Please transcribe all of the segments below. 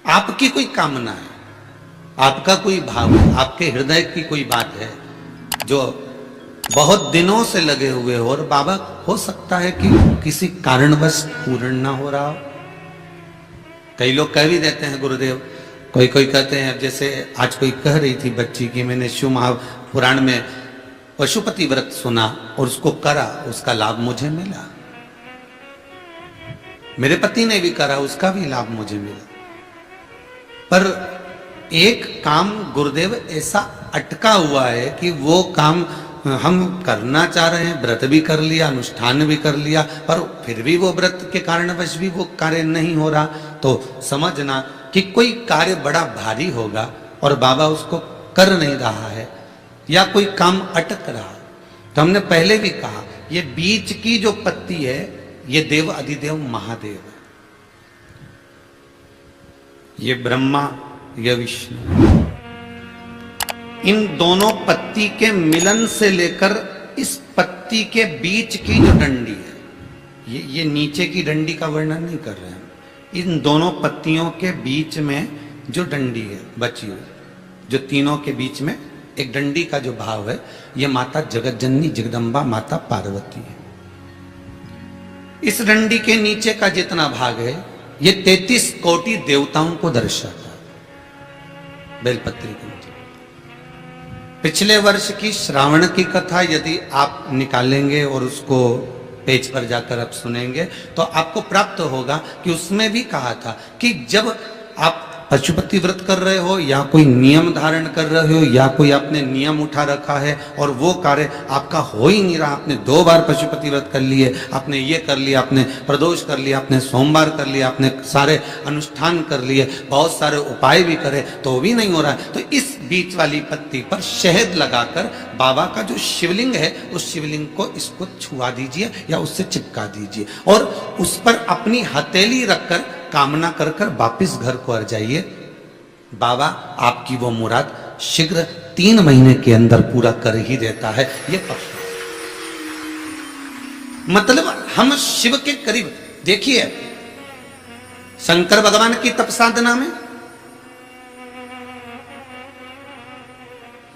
आपकी कोई कामना है, आपका कोई भाव है, आपके हृदय की कोई बात है जो बहुत दिनों से लगे हुए हो, और बाबा हो सकता है कि किसी कारणवश पूर्ण ना हो रहा हो। कई लोग कह भी देते हैं गुरुदेव, कोई कोई कहते हैं, जैसे आज कोई कह रही थी बच्ची कि मैंने शिव महापुराण में पशुपति व्रत सुना और उसको करा, उसका लाभ मुझे मिला। मेरे पति ने भी करा, उसका भी लाभ मुझे मिला। पर एक काम गुरुदेव ऐसा अटका हुआ है कि वो काम हम करना चाह रहे हैं, व्रत भी कर लिया, अनुष्ठान भी कर लिया, पर फिर भी वो व्रत के कारणवश भी वो कार्य नहीं हो रहा। तो समझना कि कोई कार्य बड़ा भारी होगा और बाबा उसको कर नहीं रहा है, या कोई काम अटक रहा है। तो हमने पहले भी कहा, ये बीच की जो पत्ती है ये देव अधिदेव महादेव है, ये ब्रह्मा, ये विष्णु। इन दोनों पत्ती के मिलन से लेकर इस पत्ती के बीच की जो डंडी है, ये नीचे की डंडी का वर्णन नहीं कर रहे हैं, इन दोनों पत्तियों के बीच में जो डंडी है बची हुई, जो तीनों के बीच में एक डंडी का जो भाव है, ये माता जगतजननी जगदम्बा माता पार्वती है। इस डंडी के नीचे का जितना भाग है ये 33 कोटि देवताओं को दर्शाता है। बेलपत्री के नीचे पिछले वर्ष की श्रावण की कथा यदि आप निकालेंगे और उसको पेज पर जाकर आप सुनेंगे तो आपको प्राप्त होगा कि उसमें भी कहा था कि जब आप पशुपति व्रत कर रहे हो या कोई नियम धारण कर रहे हो या कोई आपने नियम उठा रखा है और वो कार्य आपका हो ही नहीं रहा, आपने 2 बार पशुपति व्रत कर लिए, आपने ये कर लिया, आपने प्रदोष कर लिया, आपने सोमवार कर लिया, आपने सारे अनुष्ठान कर लिए, बहुत सारे उपाय भी करे तो भी नहीं हो रहा है, तो इस बीच वाली पत्ती पर शहद लगाकर बाबा का जो शिवलिंग है उस शिवलिंग को इसको छुआ दीजिए या उससे चिपका दीजिए और उस पर अपनी हथेली रखकर कामना कर कर वापिस घर को आ जाइए। बाबा आपकी वो मुराद शीघ्र 3 महीने के अंदर पूरा कर ही देता है। ये पक्का, मतलब हम शिव के करीब। देखिए शंकर भगवान की तप साधना में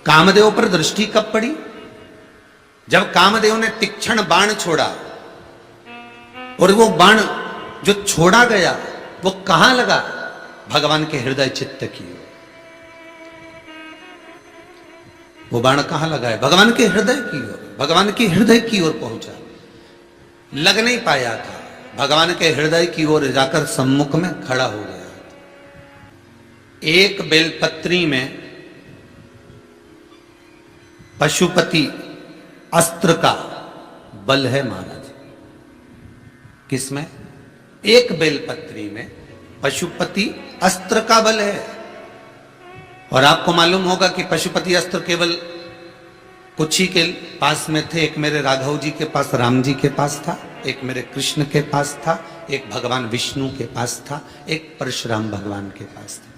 कामदेव पर दृष्टि कब पड़ी? जब कामदेव ने तीक्ष्ण बाण छोड़ा और वो बाण जो छोड़ा गया वो कहां लगा? भगवान के हृदय चित्त की ओर। वो बाण कहां लगा है? भगवान के हृदय की ओर, भगवान के हृदय की ओर पहुंचा। लग नहीं पाया था, भगवान के हृदय की ओर जाकर सम्मुख में खड़ा हो गया। एक बेलपत्री में पशुपति अस्त्र का बल है महाराज। किसमें? एक बेलपत्री में पशुपति अस्त्र का बल है। और आपको मालूम होगा कि पशुपति अस्त्र केवल कुछ ही के पास में थे। एक मेरे राघव जी के पास, राम जी के पास था, एक मेरे कृष्ण के पास था, एक भगवान विष्णु के पास था, एक परशुराम भगवान के पास था।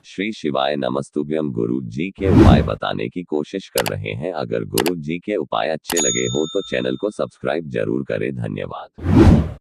श्री शिवाय नमस्तुभ्यम। गुरु जी के उपाय बताने की कोशिश कर रहे हैं। अगर गुरु जी के उपाय अच्छे लगे हो तो चैनल को सब्सक्राइब जरूर करें। धन्यवाद।